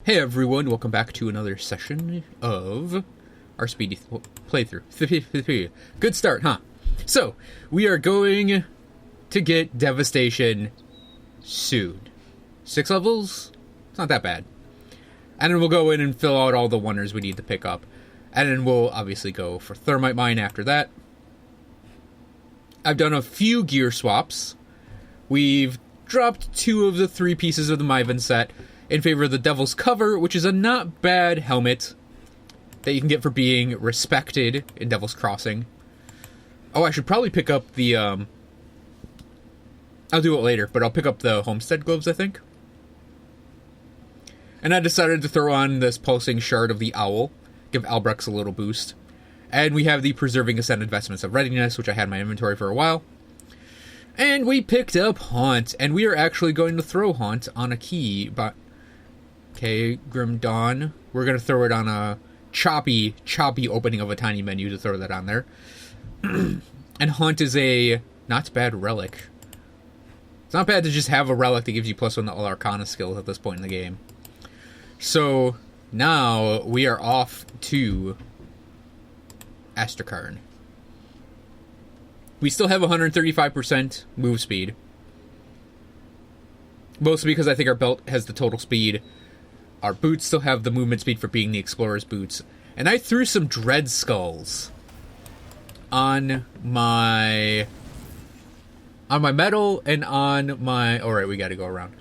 Hey everyone, welcome back to another session of our Speedy playthrough. Good start, huh? So, we are going to get Devastation soon. 6 levels? It's not that bad. And then we'll go in and fill out all the wonders we need to pick up. And then we'll obviously go for Thermite Mine after that. I've done a few gear swaps. We've dropped 2 of the 3 pieces of the Myvan set in favor of the Devil's Cover, which is a not bad helmet that you can get for being respected in Devil's Crossing. Oh, I should probably pick up the, I'll do it later, but I'll pick up the Homestead Gloves, I think. And I decided to throw on this Pulsing Shard of the Owl, give Albrecht a little boost. And we have the Preserving Ascended Vestments of Readiness, which I had in my inventory for a while. And we picked up Haunt, and we are actually going to throw Haunt on a key, but... Okay, Grim Dawn. We're going to throw it on a choppy opening of a tiny menu to throw that on there. And Haunt is a not bad relic. It's not bad to just have a relic that gives you +1 to all Arcana skills at this point in the game. So, now we are off to Astrakarn. We still have 135% move speed. Mostly because I think our belt has the total speed. Our boots still have the movement speed for being the Explorer's boots. And I threw some Dread Skulls on my metal and on my... Alright, we gotta go around.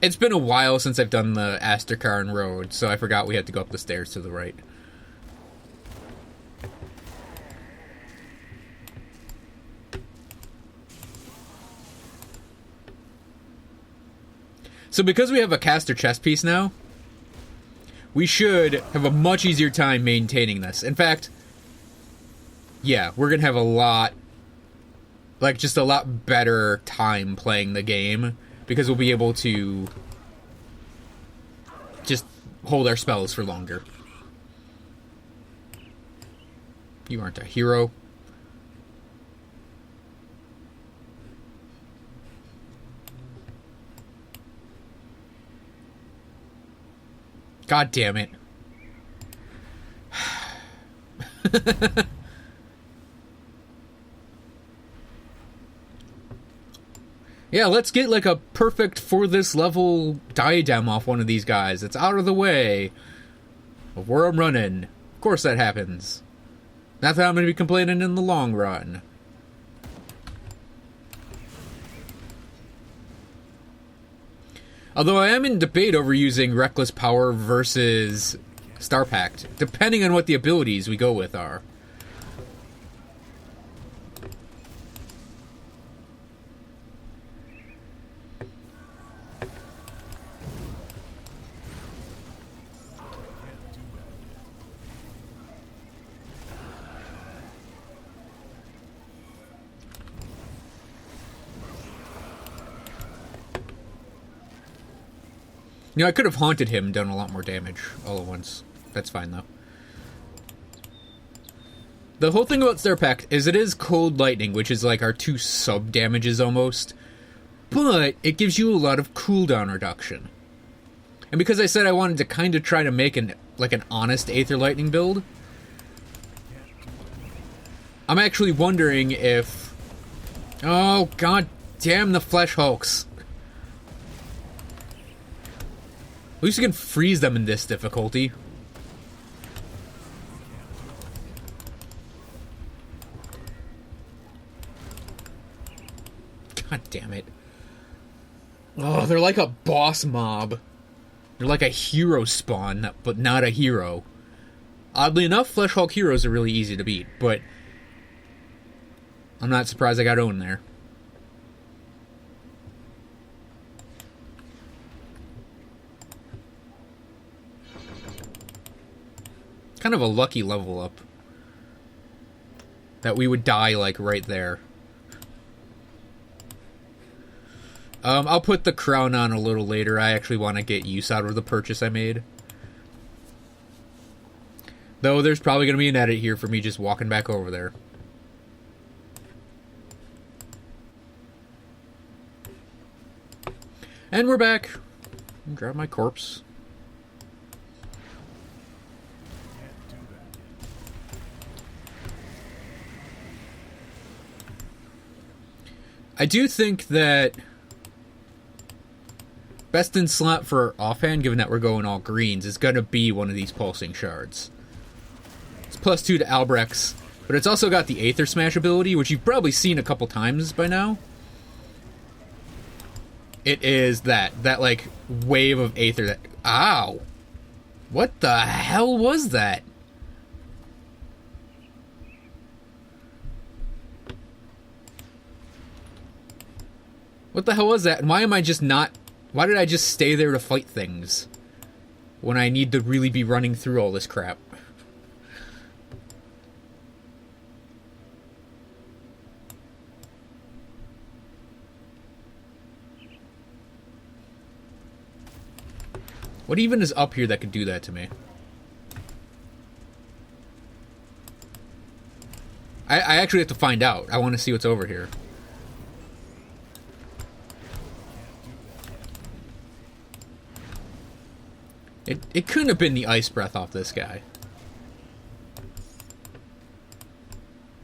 It's been a while since I've done the Astrakarn road, so I forgot we had to go up the stairs to the right. So because we have a caster chest piece now, we should have a much easier time maintaining this. In fact, yeah, we're going to have a lot, like just a lot better time playing the game because we'll be able to just hold our spells for longer. You aren't a hero. God damn it. Yeah, let's get like a perfect for this level diadem off one of these guys. It's out of the way of where I'm running. Of course that happens. Not that I'm going to be complaining in the long run. Although I am in debate over using Reckless Power versus Star Pact, depending on what the abilities we go with are. You know, I could have haunted him and done a lot more damage all at once. That's fine, though. The whole thing about Star Pact is it is Cold Lightning, which is like our 2 sub-damages almost. But it gives you a lot of cooldown reduction. And because I said I wanted to kind of try to make an honest Aether Lightning build, I'm actually wondering if... Oh, god damn the Flesh Hulks. At least you can freeze them in this difficulty. God damn it. Oh, they're like a boss mob. They're like a hero spawn, but not a hero. Oddly enough, Flesh Hulk heroes are really easy to beat, but I'm not surprised I got owned there. Kind of a lucky level up that we would die like right there. I'll put the crown on a little later. I actually want to get use out of the purchase I made. Though there's probably going to be an edit here for me just walking back over there. And we're back. Grab my corpse. I do think that best in slot for offhand, given that we're going all greens, is going to be one of these pulsing shards. It's +2 to Albrecht's, but it's also got the Aether Smash ability, which you've probably seen a couple times by now. It is that like wave of Aether that... Ow! What the hell was that? What the hell was that? And why am I just not... Why did I just stay there to fight things when I need to really be running through all this crap? What even is up here that could do that to me? I actually have to find out. I want to see what's over here. It couldn't have been the ice breath off this guy.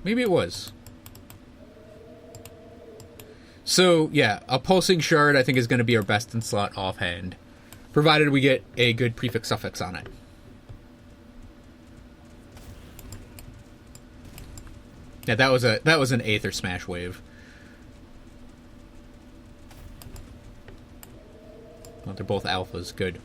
Maybe it was. So, yeah, a pulsing shard I think is going to be our best in slot offhand, provided we get a good prefix-suffix on it. Yeah, that was an Aether Smash wave. Well, they're both alphas. Good.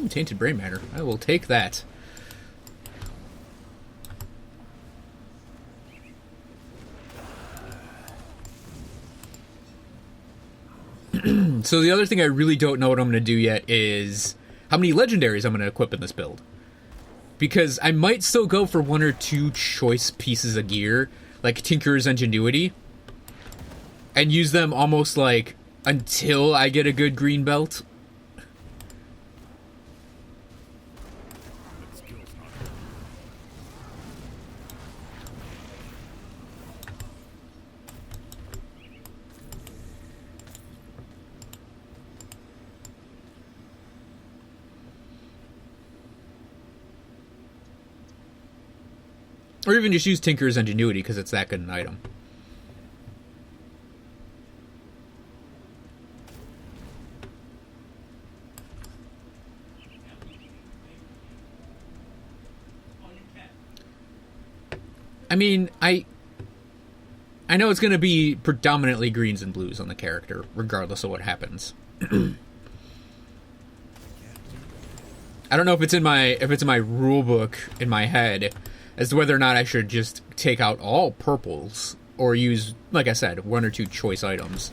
Tainted brain matter. I will take that. So the other thing I really don't know what I'm going to do yet is how many legendaries I'm going to equip in this build. Because I might still go for 1 or 2 choice pieces of gear, like Tinker's Ingenuity, and use them almost like until I get a good green belt. Or even just use Tinker's Ingenuity because it's that good an item. I mean, I know it's going to be predominantly greens and blues on the character, regardless of what happens. I don't know if it's in my rule book in my head as to whether or not I should just take out all purples or use, like I said, 1 or 2 choice items.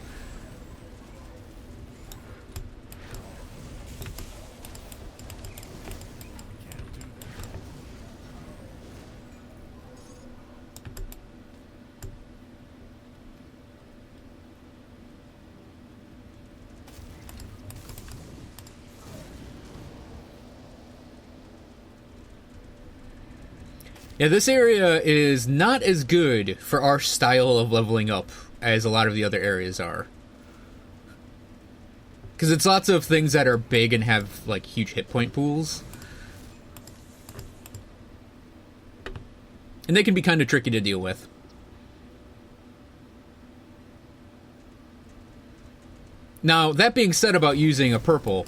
Yeah, this area is not as good for our style of leveling up as a lot of the other areas are. Because it's lots of things that are big and have, like, huge hit point pools. And they can be kind of tricky to deal with. Now, that being said about using a purple,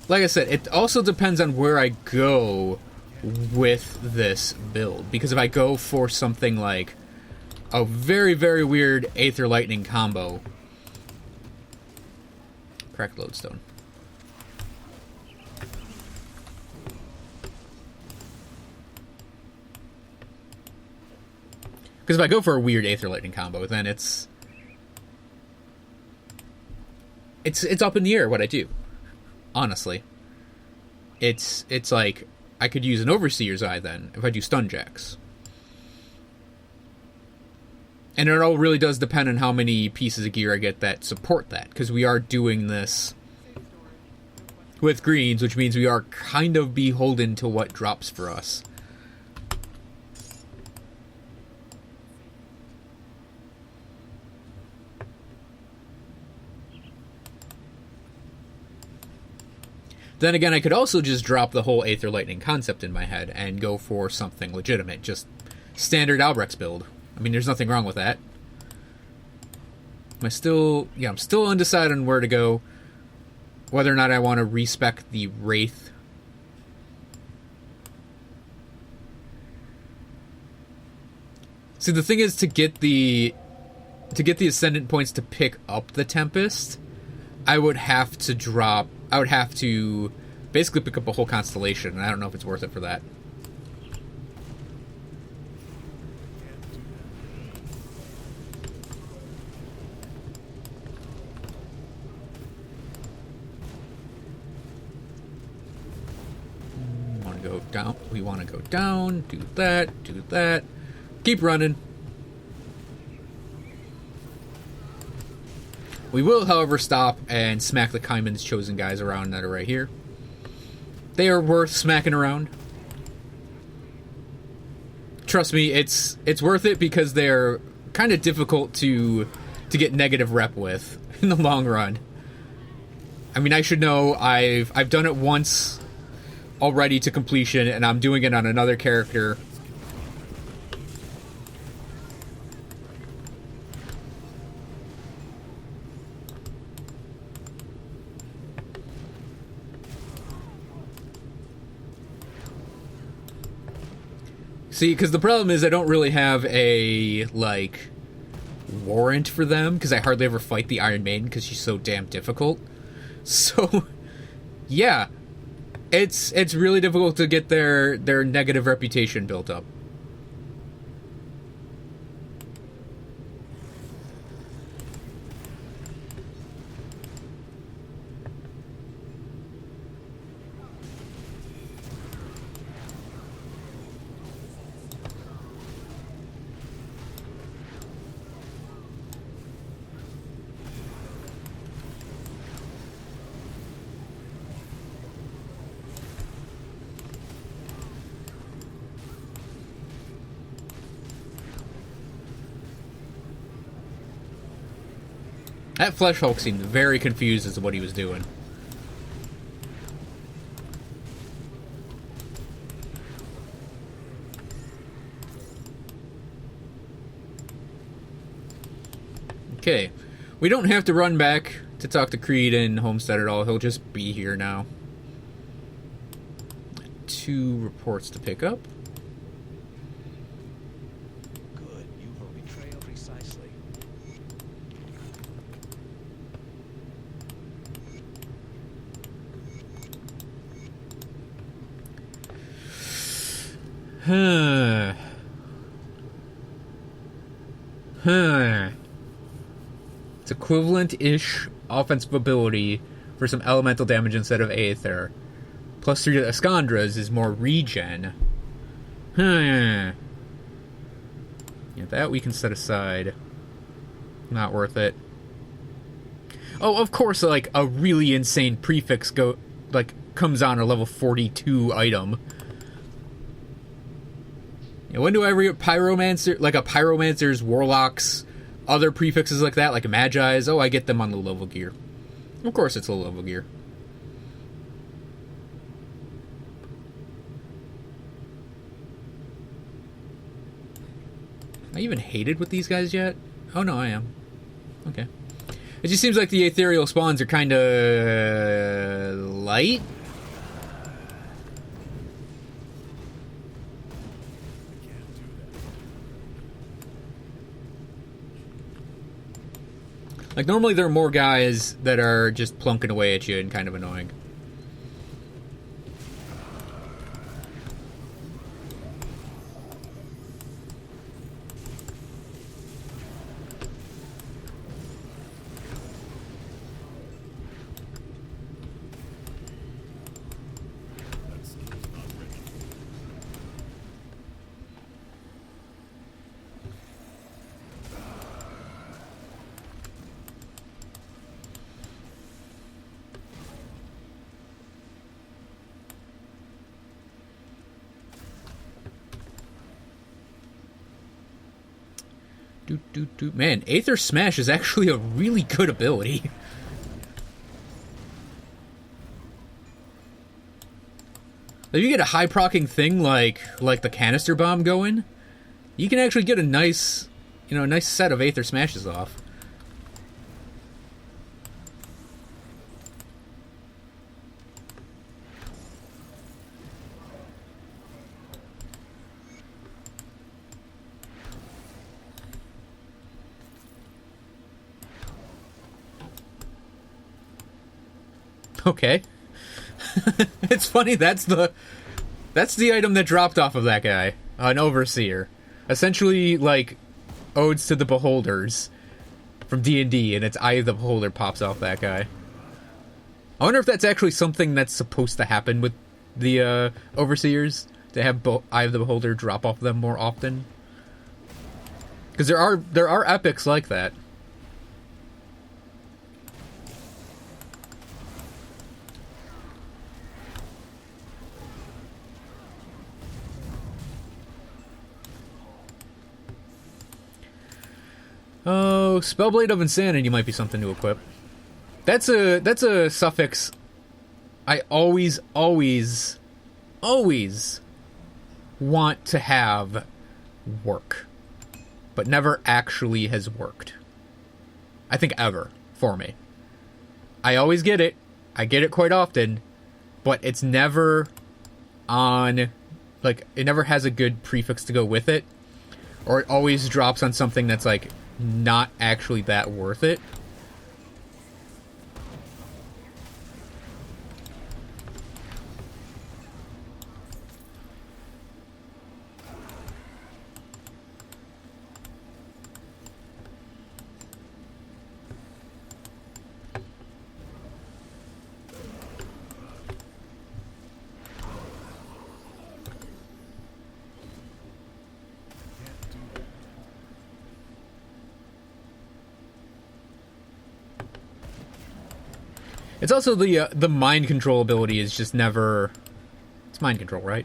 like I said, it also depends on where I go with this build, because if I go for something like a very, very weird Aether Lightning combo, cracked lodestone. Because if I go for a weird Aether Lightning combo, then it's up in the air what I do. Honestly, it's like, I could use an Overseer's Eye then, if I do stun jacks. And it all really does depend on how many pieces of gear I get that support that, because we are doing this with greens, which means we are kind of beholden to what drops for us. Then again, I could also just drop the whole Aether Lightning concept in my head and go for something legitimate. Just standard Albrecht's build. I mean, there's nothing wrong with that. I'm still undecided on where to go. Whether or not I want to respec the Wraith. See, the thing is, to get the Ascendant points to pick up the Tempest, I would have to basically pick up a whole constellation, and I don't know if it's worth it for that. We want to go down, do that. Keep running. We will, however, stop and smack the Kaiman's chosen guys around that are right here. They are worth smacking around. Trust me, it's worth it because they're kind of difficult to get negative rep with in the long run. I mean, I should know. I've done it once already to completion, and I'm doing it on another character. See, because the problem is I don't really have a, like, warrant for them, because I hardly ever fight the Iron Maiden because she's so damn difficult. So, yeah. It's really difficult to get their negative reputation built up. That Flesh Hulk seemed very confused as to what he was doing. Okay. We don't have to run back to talk to Creed and Homestead at all. He'll just be here now. 2 reports to pick up. It's equivalent-ish offensive ability for some elemental damage instead of Aether. +3 to Escandra's is more regen. Yeah, that we can set aside. Not worth it. Oh, of course, like, a really insane prefix comes on a level 42 item. When do I read Pyromancer? Like a Pyromancer's, Warlocks, other prefixes like that, like Magi's. Oh, I get them on low level gear. Of course it's low level gear. Am I even hated with these guys yet? Oh no, I am. Okay. It just seems like the ethereal spawns are kind of light. Like, normally there are more guys that are just plunking away at you and kind of annoying. Man, Aether Smash is actually a really good ability. If you get a high proccing thing like the canister bomb going, you can actually get a nice, a nice set of Aether Smashes off. Okay. It's funny, that's the item that dropped off of that guy. An Overseer. Essentially, like, odes to the Beholders from D&D, and its Eye of the Beholder pops off that guy. I wonder if that's actually something that's supposed to happen with the Overseers, to have Eye of the Beholder drop off them more often. Because there are epics like that. Oh, Spellblade of Insanity might be something to equip. That's a suffix I always want to have work, but never actually has worked. I think ever, for me. I always get it. I get it quite often, but it's never on, like, it never has a good prefix to go with it, or it always drops on something that's, like, not actually that worth it. It's also the mind control ability is just never... It's mind control, right?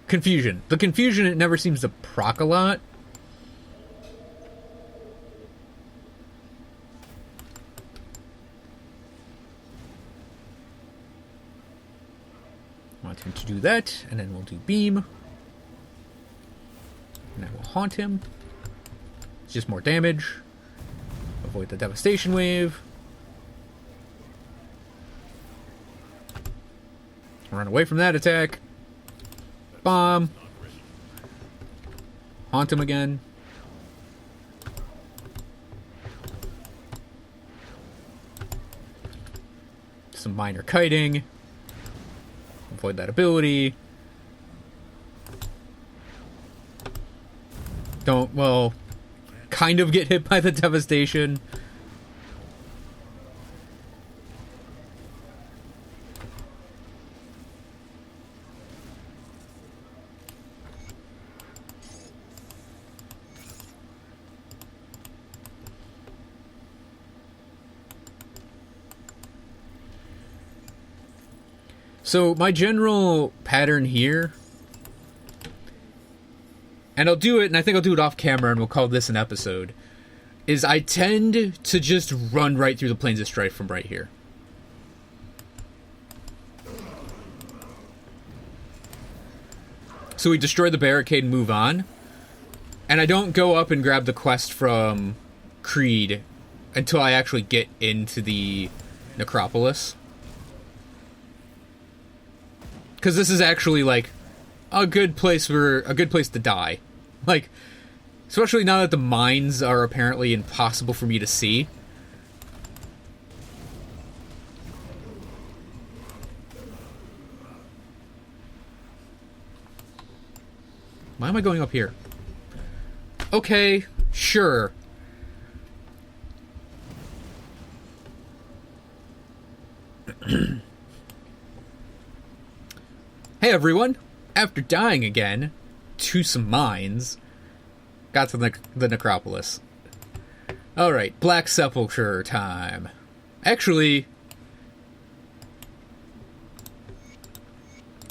Confusion. The confusion, it never seems to proc a lot. I want him to do that, and then we'll do beam. And I will haunt him. It's just more damage. Avoid the devastation wave. Run away from that attack. Bomb. Haunt him again. Some minor kiting. Avoid that ability. Don't, well... kind of get hit by the devastation. So my general pattern here, and I'll do it, and I think I'll do it off camera, and we'll call this an episode, is I tend to just run right through the Plains of Strife from right here. So we destroy the barricade and move on, and I don't go up and grab the quest from Creed until I actually get into the Necropolis. Because this is actually, like, a good place to die. Like, especially now that the mines are apparently impossible for me to see. Why am I going up here? Okay, sure. Hey everyone! After dying again to some mines, got to the Necropolis. Alright, Black Sepulchre time. Actually...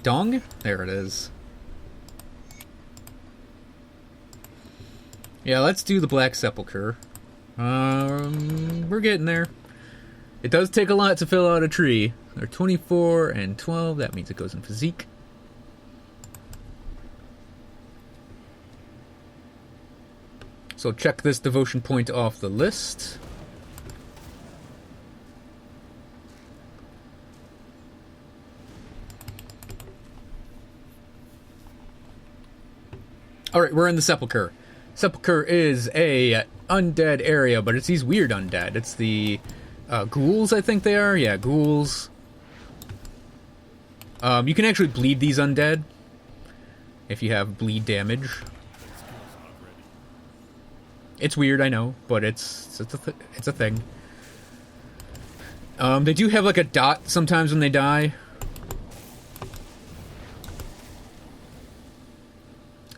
Dong? There it is. Yeah, let's do the Black Sepulchre. We're getting there. It does take a lot to fill out a tree. They're 24 and 12. That means it goes in physique. So check this devotion point off the list. Alright, we're in the Sepulchre. Sepulchre is a undead area, but it's these weird undead. It's the ghouls, I think they are. Yeah, ghouls. You can actually bleed these undead if you have bleed damage. It's weird, I know, but it's a thing. They do have like a dot sometimes when they die.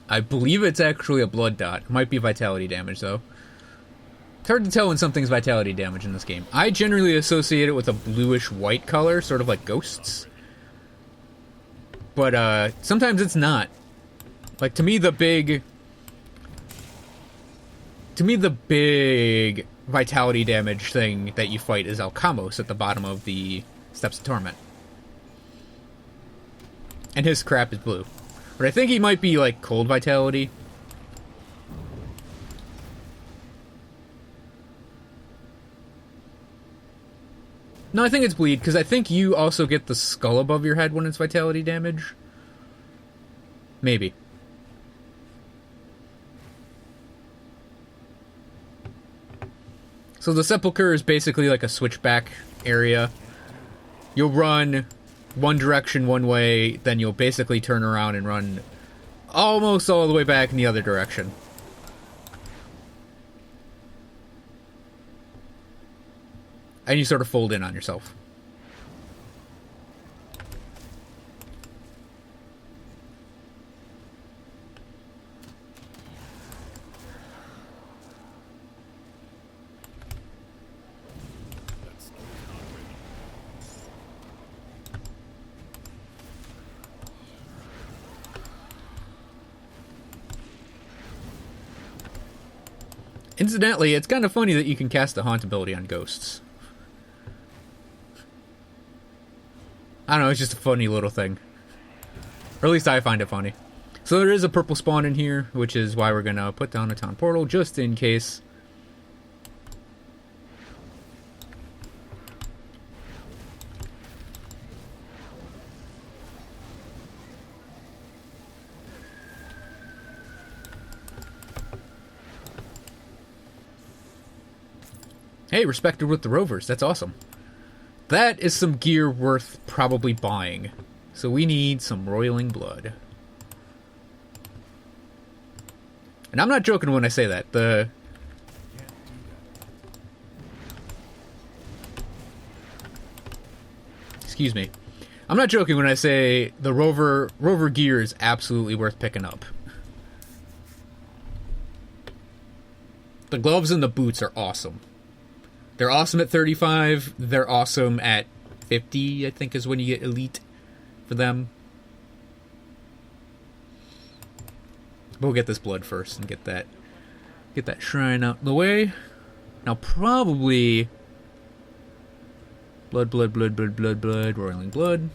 I believe it's actually a blood dot. It might be vitality damage, though. It's hard to tell when something's vitality damage in this game. I generally associate it with a bluish-white color, sort of like ghosts. But, sometimes it's not. Like, to me, the big vitality damage thing that you fight is Alcamos at the bottom of the Steps of Torment. And his crap is blue. But I think he might be, like, cold vitality. No, I think it's bleed, because I think you also get the skull above your head when it's vitality damage. Maybe. So the Sepulchre is basically like a switchback area. You'll run one direction one way, then you'll basically turn around and run almost all the way back in the other direction. And you sort of fold in on yourself. Incidentally, it's kind of funny that you can cast the Haunt ability on ghosts. I don't know, it's just a funny little thing. Or at least I find it funny. So there is a purple spawn in here, which is why we're going to put down a town portal, just in case. Hey, respected with the Rovers. That's awesome. That is some gear worth probably buying. So we need some roiling blood. And I'm not joking when I say that. Excuse me. I'm not joking when I say the Rover gear is absolutely worth picking up. The gloves and the boots are awesome. They're awesome at 35. They're awesome at 50, I think, is when you get elite for them. We'll get this blood first and get that shrine out of the way. Now probably blood, roiling blood.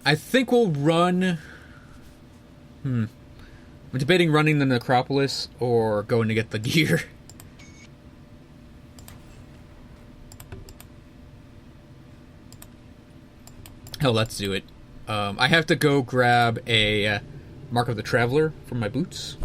I think we'll run... I'm debating running the Necropolis or going to get the gear. Hell, let's do it. I have to go grab a Mark of the Traveler from my boots.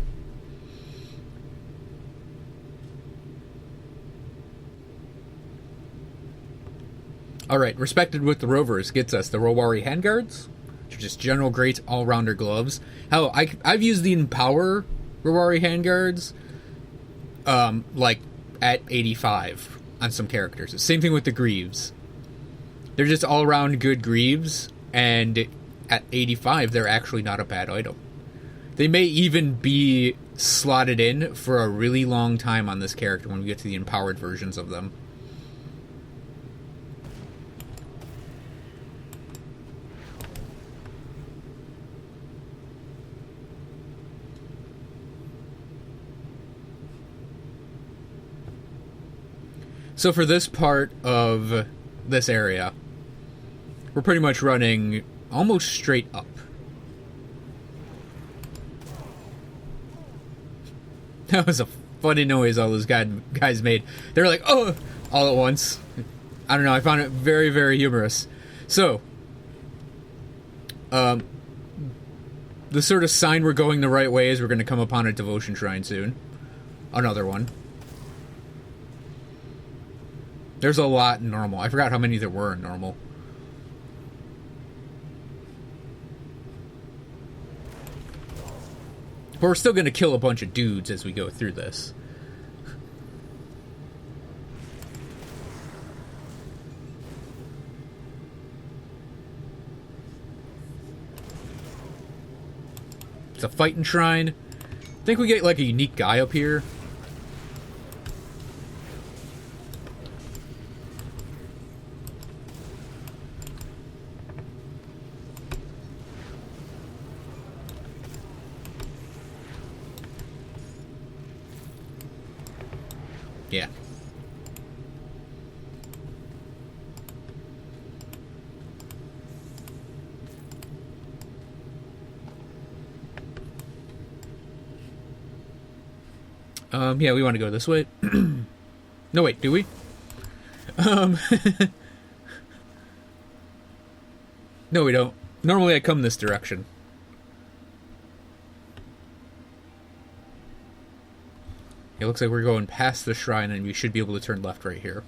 Alright, respected with the Rovers gets us the Rowari handguards, which are just general great all-rounder gloves. Hell, I've used the Empower Rowari handguards, like, at 85 on some characters. Same thing with the Greaves. They're just all-around good Greaves, and at 85, they're actually not a bad item. They may even be slotted in for a really long time on this character when we get to the empowered versions of them. So for this part of this area, we're pretty much running almost straight up. That was a funny noise all those guys made. They were like, oh, all at once. I don't know, I found it very, very humorous. So, the sort of sign we're going the right way is we're going to come upon a devotion shrine soon. Another one. There's a lot in normal. I forgot how many there were in normal. But we're still going to kill a bunch of dudes as we go through this. It's a fighting shrine. I think we get like a unique guy up here. Yeah. Yeah, we want to go this way. No, wait, do we? No, we don't. Normally I come this direction. It looks like we're going past the shrine and we should be able to turn left right here.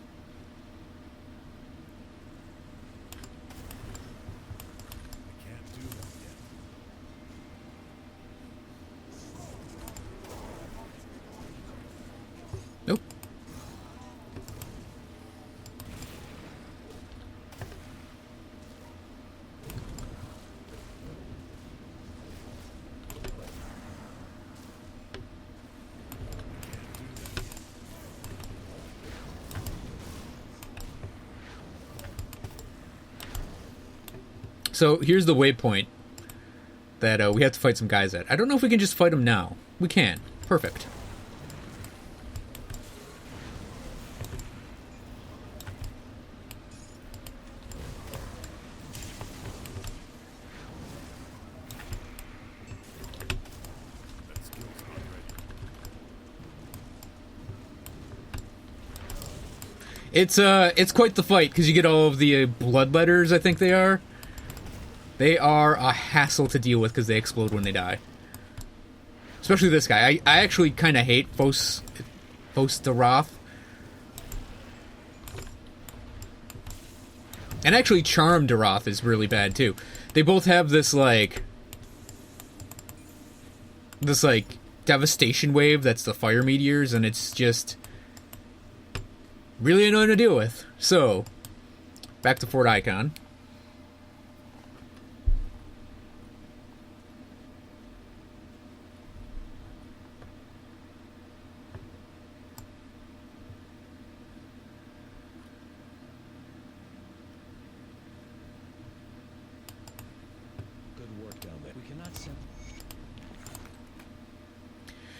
Nope. So here's the waypoint that we have to fight some guys at. I don't know if we can just fight them now. We can. Perfect. It's quite the fight because you get all of the bloodletters, I think they are. They are a hassle to deal with because they explode when they die. Especially this guy. I actually kind of hate Fos Daroth. And actually Charm Daroth is really bad too. They both have this like devastation wave that's the fire meteors, and it's just really annoying to deal with. So, back to Fort Icon.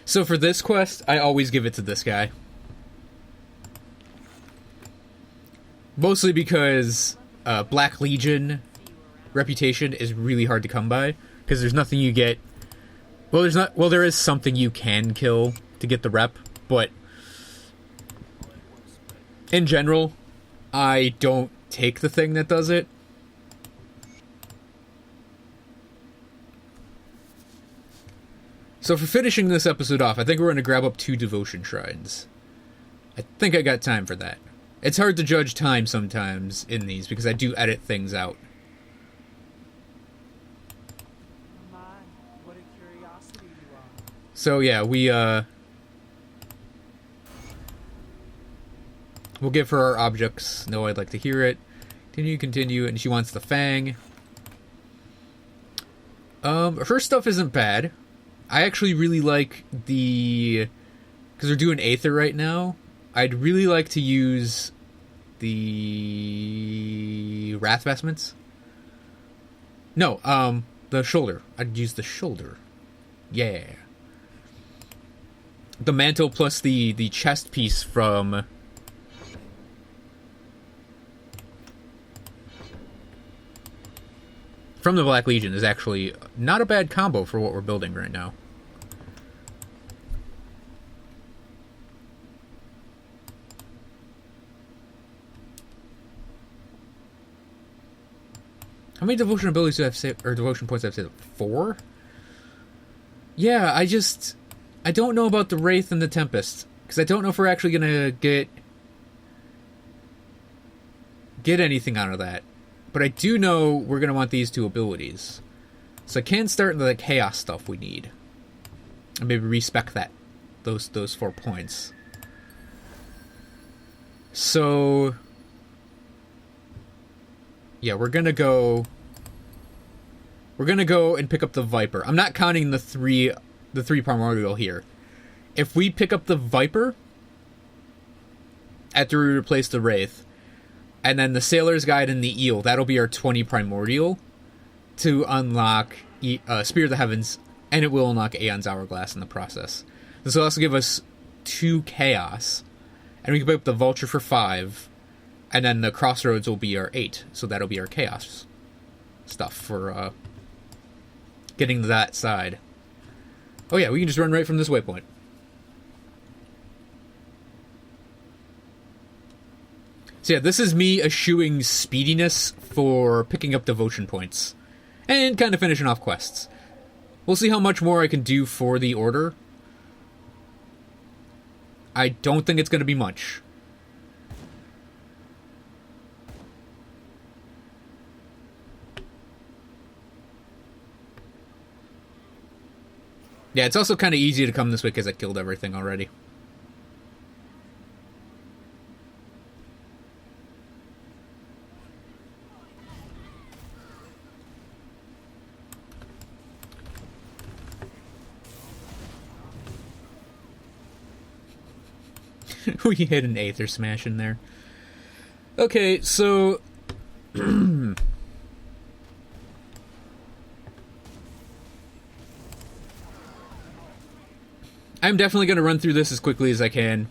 So for this quest, I always give it to this guy. Mostly because Black Legion reputation is really hard to come by. Because there's nothing you get... Well, there is something you can kill to get the rep, but... in general, I don't take the thing that does it. So for finishing this episode off, I think we're going to grab up 2 devotion shrines. I think I got time for that. It's hard to judge time sometimes in these because I do edit things out. What a curiosity you are. So yeah, we'll give her our objects. No, I'd like to hear it. Continue, and she wants the fang. Her stuff isn't bad. I actually really like because we're doing Aether right now. I'd really like to use the Wrath Vestments. No, the shoulder. I'd use the shoulder. Yeah. The mantle plus the chest piece from from the Black Legion is actually not a bad combo for what we're building right now. How many devotion abilities do I have saved, or devotion points do I have saved? 4? Yeah, I don't know about the Wraith and the Tempest, because I don't know if we're actually gonna get anything out of that. But I do know we're gonna want these 2 abilities. So I can start the chaos stuff we need. And maybe respec that. Those 4 points. So yeah, we're gonna go and pick up the Viper. I'm not counting the three primordial here. If we pick up the Viper after we replace the Wraith, and then the Sailor's Guide and the Eel, that'll be our 20 primordial to unlock Spear of the Heavens, and it will unlock Aeon's Hourglass in the process. This will also give us 2 chaos, and we can pick up the Vulture for 5, and then the Crossroads will be our 8, so that'll be our chaos stuff for getting to that side. Oh yeah, we can just run right from this waypoint. So yeah, this is me eschewing speediness for picking up devotion points. And kind of finishing off quests. We'll see how much more I can do for the Order. I don't think it's going to be much. Yeah, it's also kind of easy to come this way because I killed everything already. We hit an Aether Smash in there. Okay, so I'm definitely going to run through this as quickly as I can.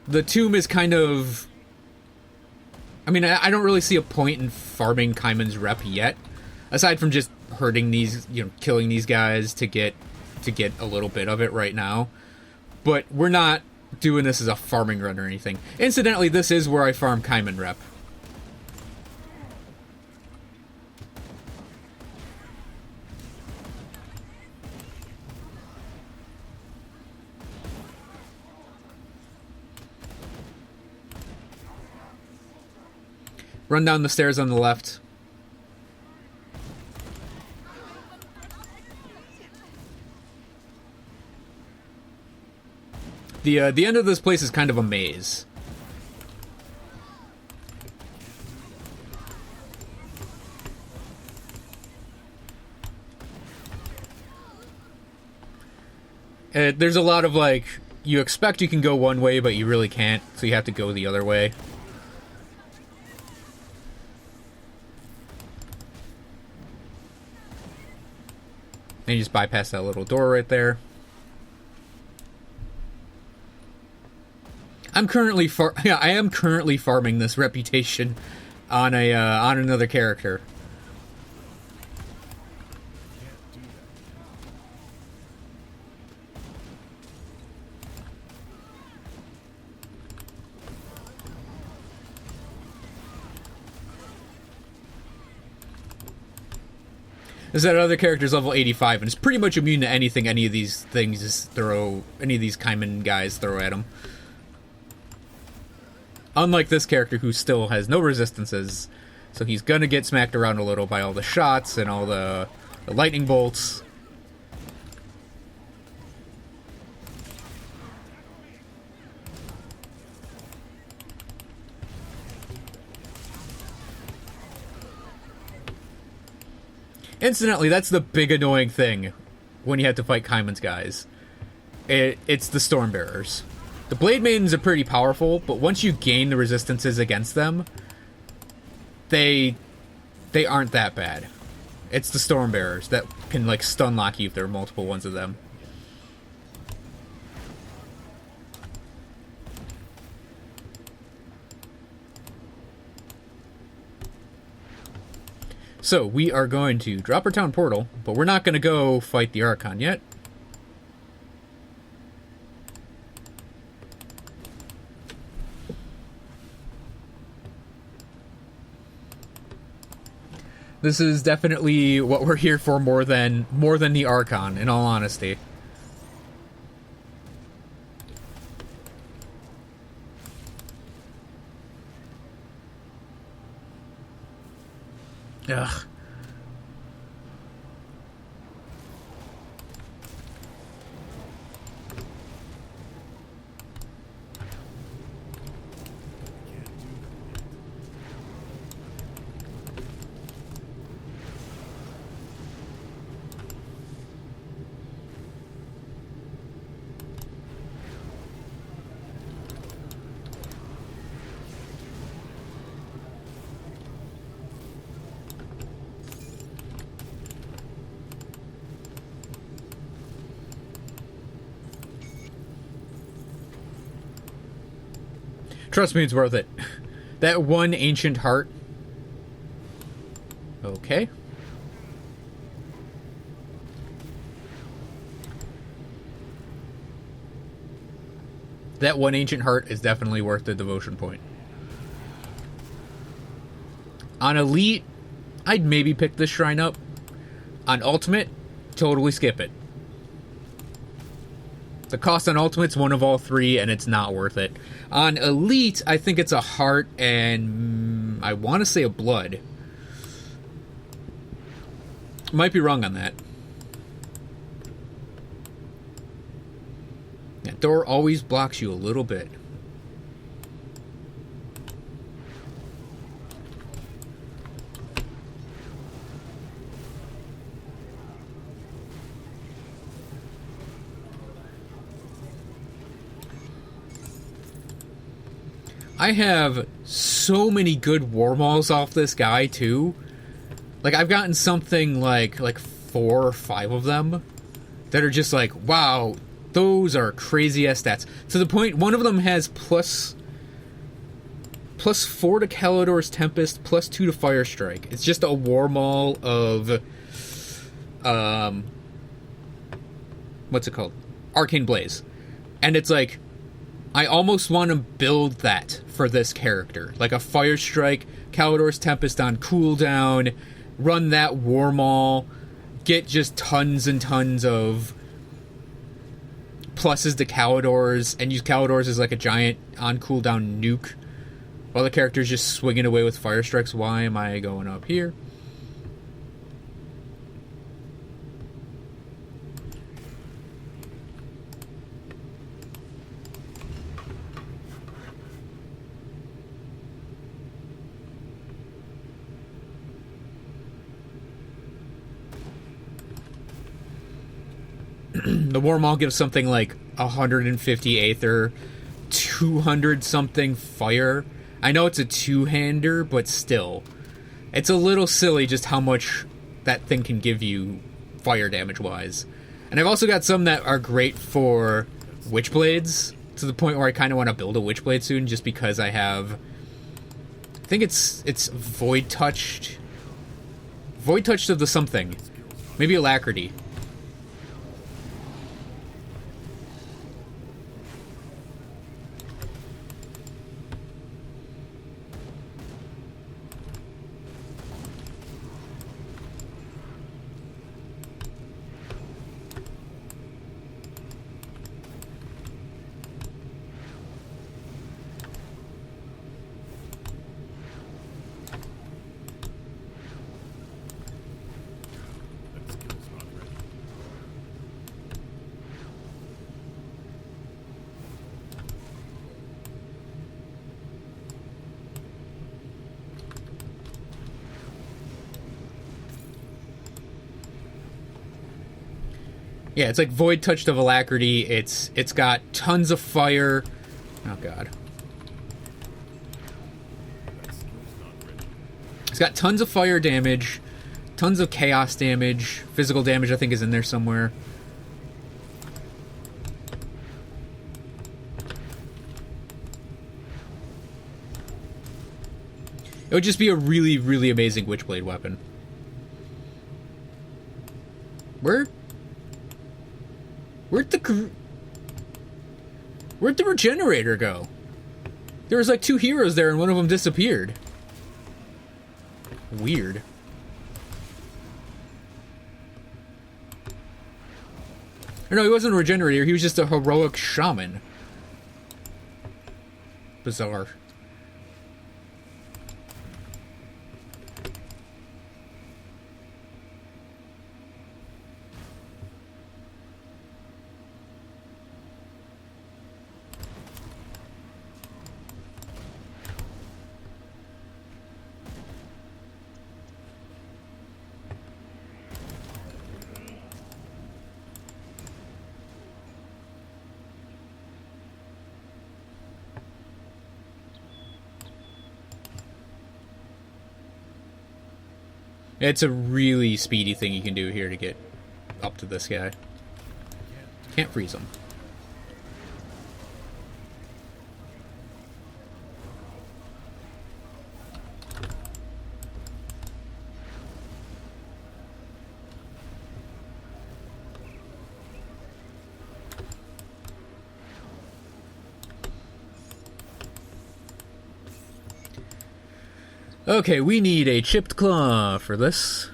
The tomb is kind of... I mean, I don't really see a point in farming Kaiman's rep yet. Aside from just hurting these, killing these guys to get a little bit of it right now. But we're not doing this as a farming run or anything. Incidentally, this is where I farm Kaiman rep. Run down the stairs on the left. The end of this place is kind of a maze. There's a lot of, you expect you can go one way, but you really can't, so you have to go the other way. And you just bypass that little door right there. I am currently farming this reputation on another character. Is that other character's level 85 and is pretty much immune to anything any of these Kaiman guys throw at him. Unlike this character who still has no resistances, so he's gonna get smacked around a little by all the shots and all the lightning bolts. Incidentally, that's the big annoying thing when you have to fight Kaiman's guys. It's the Stormbearers. The Blade Maidens are pretty powerful, but once you gain the resistances against them, they aren't that bad. It's the Stormbearers that can, stun lock you if there are multiple ones of them. So, we are going to drop our town portal, but we're not going to go fight the Archon yet. This is definitely what we're here for more than the Archon, in all honesty. Ugh. Trust me, it's worth it. That one ancient heart. Okay. That one ancient heart is definitely worth the devotion point. On Elite, I'd maybe pick this shrine up. On Ultimate, totally skip it. The cost on Ultimate's one of all three, and it's not worth it. On Elite, I think it's a heart and I want to say a blood. Might be wrong on that. That door always blocks you a little bit. I have so many good war malls off this guy too. Like I've gotten something like 4 or 5 of them that are just like, wow, those are crazy ass stats. To the point one of them has plus 4 to Kalidor's Tempest, plus 2 to Fire Strike. It's just a war mall of what's it called? Arcane Blaze. And it's like I almost want to build that for this character. Like a Fire Strike, Kalidor's Tempest on cooldown, run that War Maul, get just tons and tons of pluses to Kalidor's, and use Kalidor's as like a giant on cooldown nuke while the character's just swinging away with Fire Strikes. Why am I going up here? The War Maul gives something like 150 Aether, 200 something Fire. I know it's a two-hander, but still. It's a little silly just how much that thing can give you fire damage-wise. And I've also got some that are great for Witchblades, to the point where I kind of want to build a Witchblade soon, just because I have... I think it's Void Touched. Void Touched of the something. Maybe Alacrity. Yeah, it's like Void Touched of Alacrity. It's got tons of fire. Oh god. It's got tons of fire damage, tons of chaos damage, physical damage I think is in there somewhere. It would just be a really, really amazing Witchblade weapon. Where'd the regenerator go? There was like 2 heroes there and one of them disappeared. Weird. Or no, he wasn't a regenerator, he was just a heroic shaman. Bizarre. It's a really speedy thing you can do here to get up to this guy. Can't freeze him. Okay, we need a chipped claw for this.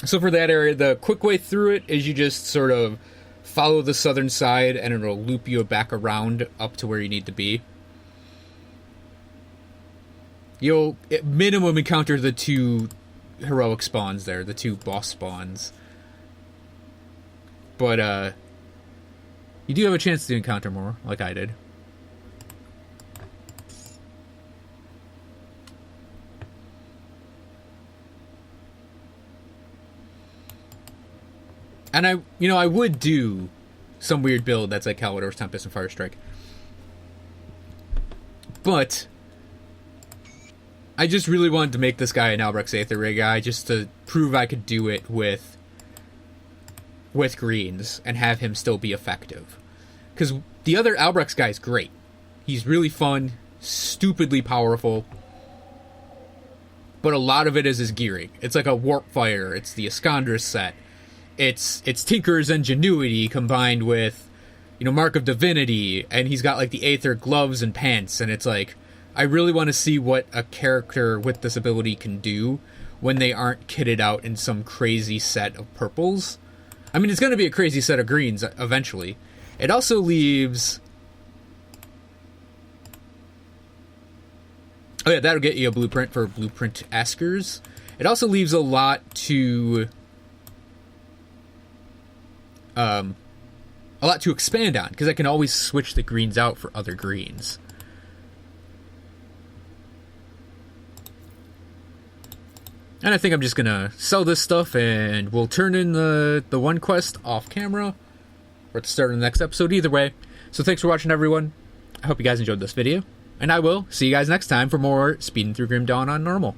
So for that area, the quick way through it is you just sort of follow the southern side and it'll loop you back around up to where you need to be. You'll at minimum encounter the 2 heroic spawns there, the 2 boss spawns. But, you do have a chance to encounter more, like I did. And I would do some weird build that's like Calidor's Tempest and Firestrike. But I just really wanted to make this guy an Albrecht's Aether Ray guy just to prove I could do it with greens and have him still be effective. Because the other Albrecht's guy is great. He's really fun, stupidly powerful, but a lot of it is his gearing. It's like a Warp Fire, it's the Iskandris set, it's Tinker's Ingenuity combined with, Mark of Divinity, and he's got like the Aether gloves and pants, and it's like, I really want to see what a character with this ability can do when they aren't kitted out in some crazy set of purples. I mean, it's going to be a crazy set of greens eventually. It also leaves... Oh yeah, that'll get you a blueprint for Blueprint Askers. It also leaves a lot to... expand on, because I can always switch the greens out for other greens. And I think I'm just gonna sell this stuff, and we'll turn in the one quest off camera, or at the start of the next episode, either way. So thanks for watching, everyone. I hope you guys enjoyed this video, and I will see you guys next time for more Speeding Through Grim Dawn on normal.